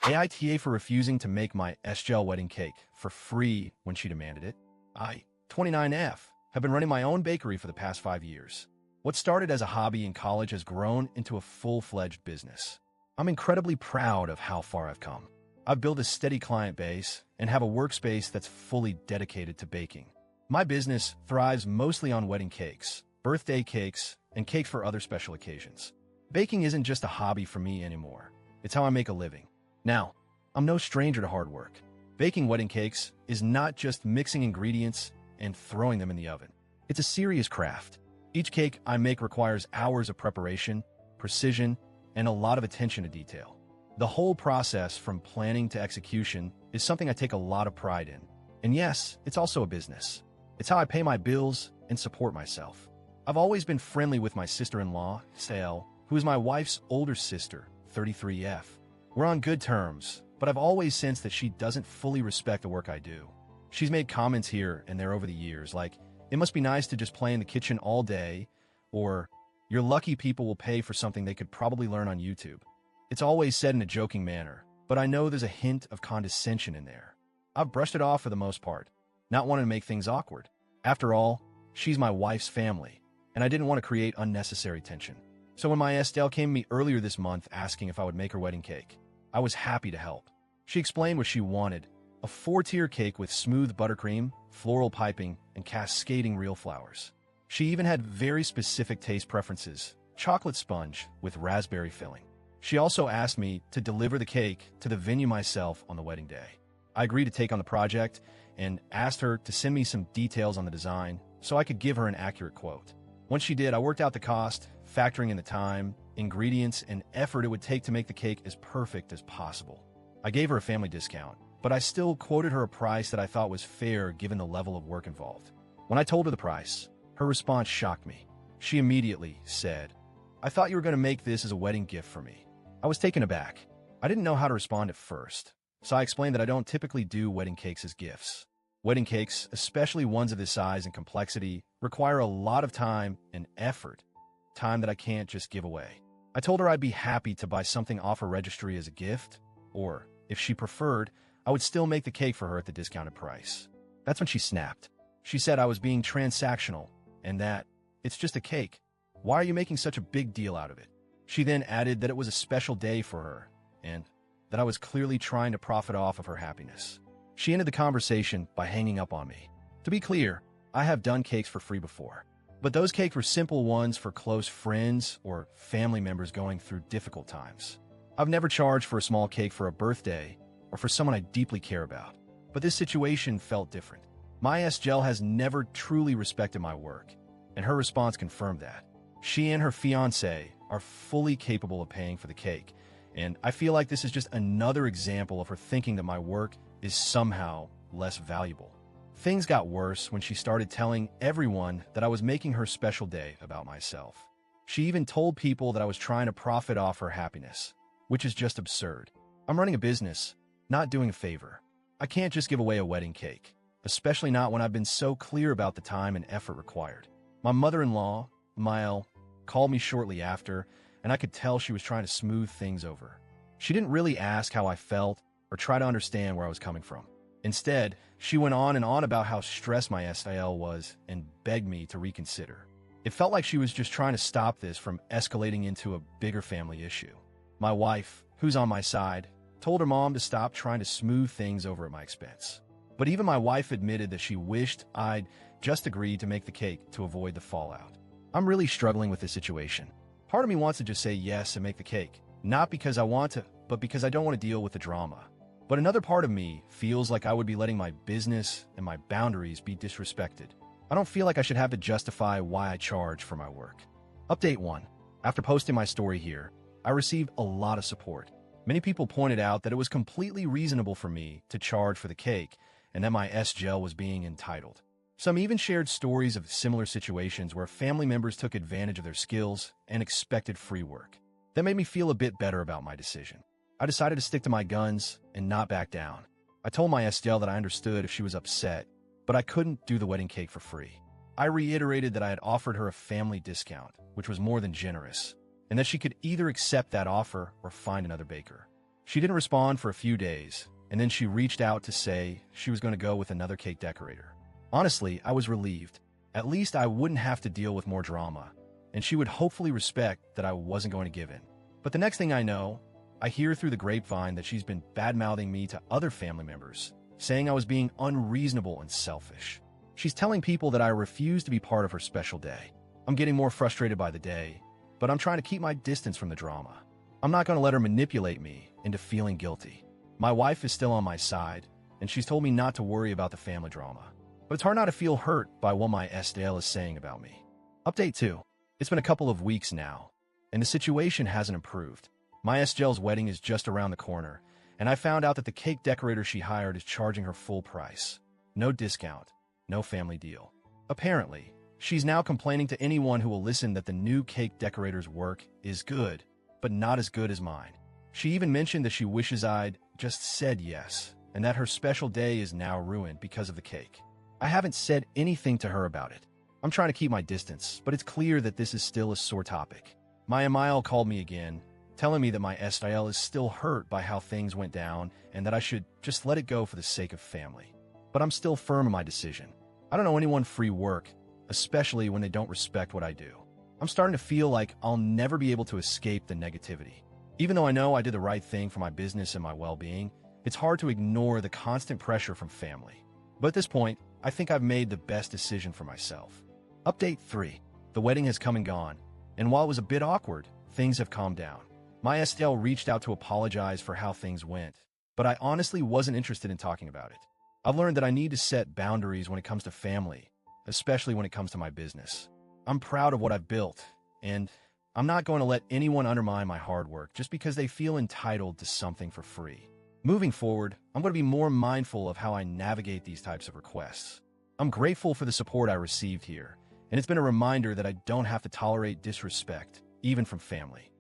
AITA for refusing to make my SGL wedding cake for free when she demanded it. I, 29F, have been running my own bakery for the past 5 years. What started as a hobby in college has grown into a full-fledged business. I'm incredibly proud of how far I've come. I've built a steady client base and have a workspace that's fully dedicated to baking. My business thrives mostly on wedding cakes, birthday cakes, and cakes for other special occasions. Baking isn't just a hobby for me anymore. It's how I make a living. Now, I'm no stranger to hard work. Baking wedding cakes is not just mixing ingredients and throwing them in the oven. It's a serious craft. Each cake I make requires hours of preparation, precision, and a lot of attention to detail. The whole process from planning to execution is something I take a lot of pride in. And yes, it's also a business. It's how I pay my bills and support myself. I've always been friendly with my sister-in-law, SIL, who is my wife's older sister, 33F. We're on good terms, but I've always sensed that she doesn't fully respect the work I do. She's made comments here and there over the years, like, it must be nice to just play in the kitchen all day, or, you're lucky people will pay for something they could probably learn on YouTube. It's always said in a joking manner, but I know there's a hint of condescension in there. I've brushed it off for the most part, not wanting to make things awkward. After all, she's my wife's family, and I didn't want to create unnecessary tension. So when my Estelle came to me earlier this month asking if I would make her wedding cake, I was happy to help. She explained what she wanted: a 4-tier cake with smooth buttercream, floral piping, and cascading real flowers. She even had very specific taste preferences: chocolate sponge with raspberry filling. She also asked me to deliver the cake to the venue myself on the wedding day. I agreed to take on the project and asked her to send me some details on the design so I could give her an accurate quote. Once she did, I worked out the cost, factoring in the time, ingredients, and effort it would take to make the cake as perfect as possible. I gave her a family discount, but I still quoted her a price that I thought was fair given the level of work involved. When I told her the price, her response shocked me. She immediately said, "I thought you were going to make this as a wedding gift for me." I was taken aback. I didn't know how to respond at first, so I explained that I don't typically do wedding cakes as gifts. Wedding cakes, especially ones of this size and complexity, require a lot of time and effort, time that I can't just give away. I told her I'd be happy to buy something off her registry as a gift, or, if she preferred, I would still make the cake for her at the discounted price. That's when she snapped. She said I was being transactional, and that, it's just a cake. Why are you making such a big deal out of it? She then added that it was a special day for her, and that I was clearly trying to profit off of her happiness. She ended the conversation by hanging up on me. To be clear, I have done cakes for free before, but those cakes were simple ones for close friends or family members going through difficult times. I've never charged for a small cake for a birthday or for someone I deeply care about, but this situation felt different. My SGL has never truly respected my work, and her response confirmed that. She and her fiancé are fully capable of paying for the cake, and I feel like this is just another example of her thinking that my work is somehow less valuable. Things got worse when she started telling everyone that I was making her special day about myself. She even told people that I was trying to profit off her happiness, which is just absurd. I'm running a business, not doing a favor. I can't just give away a wedding cake, especially not when I've been so clear about the time and effort required. My mother-in-law, Mael, called me shortly after, and I could tell she was trying to smooth things over. She didn't really ask how I felt or try to understand where I was coming from. Instead, she went on and on about how stressed my SIL was and begged me to reconsider. It felt like she was just trying to stop this from escalating into a bigger family issue. My wife, who's on my side, told her mom to stop trying to smooth things over at my expense. But even my wife admitted that she wished I'd just agreed to make the cake to avoid the fallout. I'm really struggling with this situation. Part of me wants to just say yes and make the cake, not because I want to, but because I don't want to deal with the drama. But another part of me feels like I would be letting my business and my boundaries be disrespected. I don't feel like I should have to justify why I charge for my work. Update 1. After posting my story here, I received a lot of support. Many people pointed out that it was completely reasonable for me to charge for the cake and that my SGL was being entitled. Some even shared stories of similar situations where family members took advantage of their skills and expected free work. That made me feel a bit better about my decision. I decided to stick to my guns and not back down. I told my SGL that I understood if she was upset, but I couldn't do the wedding cake for free. I reiterated that I had offered her a family discount, which was more than generous, and that she could either accept that offer or find another baker. She didn't respond for a few days, and then she reached out to say she was going to go with another cake decorator. Honestly, I was relieved. At least I wouldn't have to deal with more drama, and she would hopefully respect that I wasn't going to give in. But the next thing I know, I hear through the grapevine that she's been bad-mouthing me to other family members, saying I was being unreasonable and selfish. She's telling people that I refuse to be part of her special day. I'm getting more frustrated by the day, but I'm trying to keep my distance from the drama. I'm not going to let her manipulate me into feeling guilty. My wife is still on my side, and she's told me not to worry about the family drama. But it's hard not to feel hurt by what my SIL is saying about me. Update 2. It's been a couple of weeks now, and the situation hasn't improved. My SIL's wedding is just around the corner, and I found out that the cake decorator she hired is charging her full price. No discount, no family deal. Apparently, she's now complaining to anyone who will listen that the new cake decorator's work is good, but not as good as mine. She even mentioned that she wishes I'd just said yes, and that her special day is now ruined because of the cake. I haven't said anything to her about it. I'm trying to keep my distance, but it's clear that this is still a sore topic. My MIL called me again, telling me that my SIL is still hurt by how things went down and that I should just let it go for the sake of family. But I'm still firm in my decision. I don't know anyone free work, especially when they don't respect what I do. I'm starting to feel like I'll never be able to escape the negativity. Even though I know I did the right thing for my business and my well-being, it's hard to ignore the constant pressure from family. But at this point, I think I've made the best decision for myself. Update 3. The wedding has come and gone, and while it was a bit awkward, things have calmed down. My SIL reached out to apologize for how things went, but I honestly wasn't interested in talking about it. I've learned that I need to set boundaries when it comes to family, especially when it comes to my business. I'm proud of what I've built, and I'm not going to let anyone undermine my hard work just because they feel entitled to something for free. Moving forward, I'm going to be more mindful of how I navigate these types of requests. I'm grateful for the support I received here, and it's been a reminder that I don't have to tolerate disrespect, even from family.